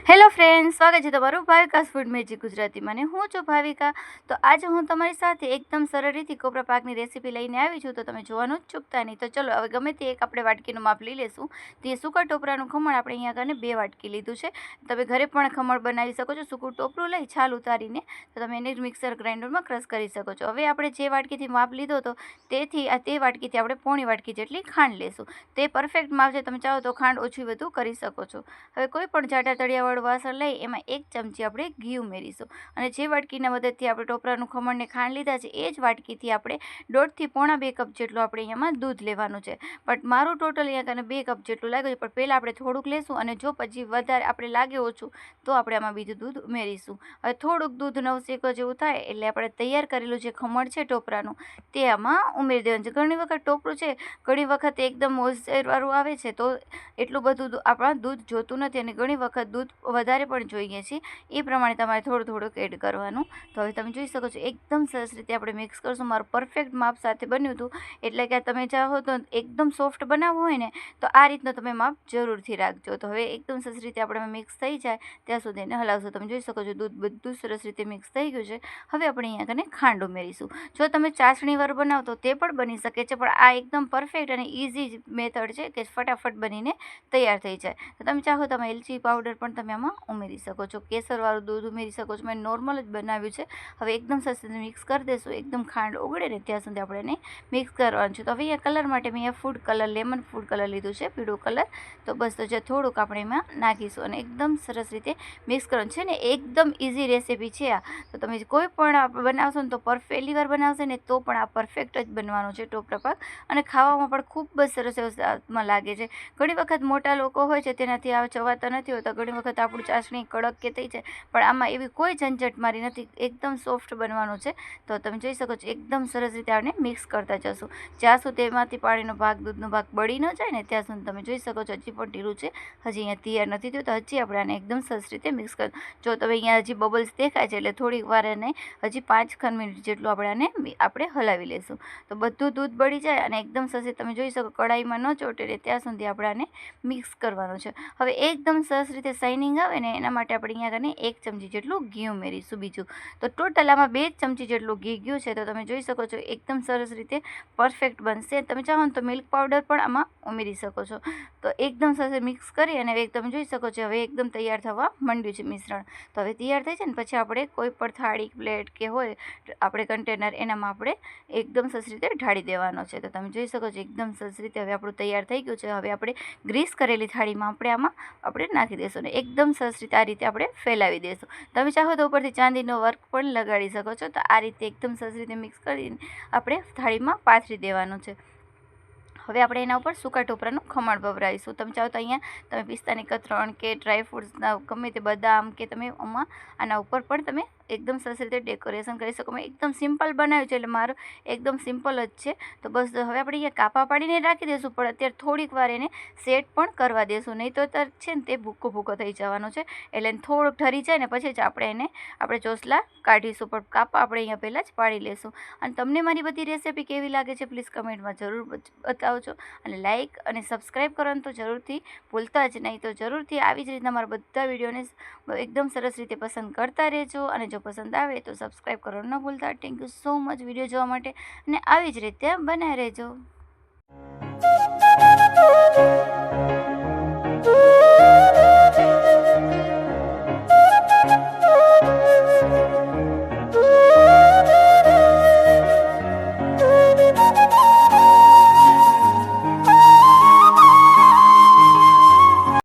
Hello friends, સ્વાગત છે તમારું ભાવિકાસ ફૂડ મેજિક ગુજરાતીમાં ને હું છું ભાવિકા। તો આજે હું તમારી સાથે એકદમ સરળ રીતે કોપરા પાકની રેસીપી લઈને આવી છું, તો તમે જોવાનું જ ચૂકતા નહીં। તો ચલો હવે ગમે તે એક આપણે વાટકીનું માપ લઈ લેશું। તો એ સૂકા ટોપરાનું ખમણ આપણે અહીંયા આગળ 2 વાટકી લીધું છે। તમે ઘરે પણ ખમણ બનાવી શકો છો। સૂકું ટોપરું લઈ છાલ ઉતારીને તો તમે એને મિક્સર ગ્રાઇન્ડરમાં ક્રશ કરી શકો છો। હવે આપણે જે વાટકીથી માપ લીધો હતો તે વાટકીથી આપણે પોણી વાટકી જેટલી ખાંડ લેશું। તે પરફેક્ટ માપ છે, તમે ચાહો તો ખાંડ ઓછી વધુ કરી શકો છો। હવે કોઈ પણ જાડા તળિયાવાળું વાસણ લઈ એમાં 1 ચમચી આપણે ઘી ઉમેરીશું અને જે વાટકીના મદદથી આપણે ટોપરાનું ખમણને ખાંડ લીધા છે એ જ વાટકીથી આપણે 1.5 થી પોણા 2 કપ જેટલું આપણે અહીંયામાં દૂધ લેવાનું છે। બટ મારું ટોટલ અહીંયા કને 2 કપ જેટલું લાગ્યું છે, પણ પહેલાં આપણે થોડુંક લેશું અને જો પછી વધારે આપણે લાગે ઓછું તો આપણે આમાં બીજું દૂધ ઉમેરીશું। હવે થોડુંક દૂધ નવશેકો જેવું થાય એટલે આપણે તૈયાર કરેલું જે ખમણ છે ટોપરાનું તે આમાં ઉમેરી દેવાનું છે। ઘણી વખત ટોપરું છે ઘણી વખત એકદમ મોઇસ્ચરવાળું આવે છે તો એટલું બધું આપણા દૂધ જોતું નથી અને ઘણી વખત દૂધ વધારે પણ જોઈએ છે, એ પ્રમાણે તમારે થોડુંક એડ કરવાનું। તો હવે તમે જોઈ શકો છો એકદમ સરસ રીતે આપણે મિક્સ કરશું। મારું પરફેક્ટ માપ સાથે બન્યું હતું, એટલે કે તમે ચાહો તો એકદમ સોફ્ટ બનાવવું હોય ને તો આ રીતનું તમે માપ જરૂરથી રાખજો। તો હવે એકદમ સરસ રીતે આપણે મિક્સ થઈ જાય ત્યાં સુધી એને હલાવશું। તમે જોઈ શકો છો દૂધ બધું સરસ રીતે મિક્સ થઈ ગયું છે। હવે આપણે અહીંયા કને ખાંડ ઉમેરીશું। જો તમે ચાસણીવાળું બનાવો તો તે પણ બની શકે છે, પણ આ એકદમ પરફેક્ટ અને ઇઝી મેથડ છે કે ફટાફટ બનીને તૈયાર થઈ જાય। તો તમે ચાહો તમે એલચી પાવડર પણ તમે આમાં ઉમેરી શકો છો, કેસરવાળું દૂધ ઉમેરી શકો છો। મેં નોર્મલ જ બનાવ્યું છે। હવે એકદમ સરસ રીતે મિક્સ કરી દઈશું। એકદમ ખાંડ ઓગળે ને ત્યાં સુધી આપણે એને મિક્સ કરવાનું છે। તો હવે અહીંયા કલર માટે મેં અહીંયા food colour lemon food colour લીધું છે, પીળો કલર। તો બસ તો જે થોડુંક આપણે એમાં નાખીશું અને એકદમ સરસ રીતે મિક્સ કરવાનું છે ને એકદમ ઇઝી રેસીપી છે આ। તો તમે કોઈ પણ બનાવશો ને તો પહેલી વાર બનાવશે ને તો પણ આ પરફેક્ટ જ બનવાનું છે ટોપરા પાક, અને ખાવામાં પણ ખૂબ જ સરસ એવું લાગે છે। ઘણી વખત મોટા લોકો હોય છે તેનાથી આ ચવાતા નથી હોતા, ઘણી વખત આપણું ચાસણી કડક કે થઈ જાય, પણ આમાં એવી કોઈ ઝંઝટ મારી નથી, એકદમ સોફ્ટ બનવાનું છે। તો તમે જોઈ શકો છો એકદમ સરસ રીતે આને મિક્સ કરતા જશું જ્યાં સુધી તેમાંથી પાણીનો ભાગ દૂધનો ભાગ બળી ન જાય ને ત્યાં સુધી। તમે જોઈ શકો છો હજી પણ ઢીલું છે, હજી અહીંયા તૈયાર નથી થયું, તો હજી આપણે આને એકદમ સરસ રીતે મિક્સ કરી। જો તમે અહીંયા હજી બબલ્સ દેખાય છે એટલે થોડીક વાર એને હજી 5 મિનિટ જેટલું આપણે હલાવી લેશું। તો બધું દૂધ બળી જાય અને એકદમ સરસ તમે જોઈ શકો કઢાઈમાં ન ચોંટે ત્યાં સુધી આપણે આને મિક્સ કરવાનું છે। હવે એકદમ સરસ રીતે શાઇનિંગ આવે ને એના માટે આપણે અહીંયા કને 1 ચમચી જેટલું ઘી ઉમેરીશું બીજું। તો ટોટલ આમાં 2 ચમચી જેટલું ઘી ગયું છે। તો તમે જોઈ શકો છો એકદમ સરસ રીતે પરફેક્ટ બનશે। તમે ચાહો તો મિલ્ક પાવડર પણ આમાં ઉમેરી શકો છો। તો એકદમ સરસ મિક્સ કરી અને તમે જોઈ શકો છો હવે એકદમ તૈયાર થવા માંડ્યું છે મિશ્રણ। તો હવે તૈયાર થઈ છે ને પછી આપણે કોઈ પણ થાળી પ્લેટ કે હોય આપણે કન્ટેનર એનામાં આપણે એકદમ સરસ રીતે ઢાળી દેવાનો છે। તો તમે જોઈ શકો છો એકદમ સરસ રીતે હવે આપણું તૈયાર થઈ ગયું છે। હવે આપણે ગ્રીસ કરેલી થાળીમાં આપણે નાખી દઈશું ને એકદમ સરસ રીતે આ રીતે આપણે ફેલાવી દઈશું। તમે ચાહો તો ઉપરથી ચાંદીનો વર્ક પણ લગાડી શકો છો। તો આ રીતે એકદમ સરસ રીતે મિક્સ કરીને આપણે થાળીમાં પાથરી દેવાનું છે। હવે આપણે એના ઉપર સૂકા ટોપરાનું ખમણ ભભરાવીશું। તમે ચાહો તો અહીંયા તમે પિસ્તાની કતરણ કે ડ્રાયફ્રૂટ્સના ગમે તે બદામ કે તમે આના ઉપર પણ તમે એકદમ સરસ રીતે ડેકોરેશન કરી શકો। મેં એકદમ સિમ્પલ બનાવ્યું છે એટલે મારું એકદમ સિમ્પલ જ છે। તો બસ હવે આપણે અહીંયા કાપા પાડીને રાખી દઈશું, પણ અત્યારે થોડીક વાર એને સેટ પણ કરવા દેશું, નહીં તો છે ને તે ભૂકો થઈ જવાનો છે। એટલે થોડુંક ઠરી જાય ને પછી જ આપણે ચોસલા કાઢીશું, પણ કાપા આપણે અહીંયા પહેલાં જ પાડી લેશું। અને તમને મારી બધી રેસીપી કેવી લાગે છે પ્લીઝ કમેન્ટમાં જરૂર બતાવજો, અને લાઇક અને સબસ્ક્રાઈબ કરવાનું તો જરૂરથી ભૂલતા જ નહીં। તો જરૂરથી આવી જ રીતના મારા બધા વિડીયોને એકદમ સરસ રીતે પસંદ કરતા રહેજો, અને જો પસંદ આવે તો સબસ્ક્રાઈબ કરવાનું ન ભૂલતા। Thank you so much video જોવા માટે, અને આવી જ રીતે બનાવી રહેજો।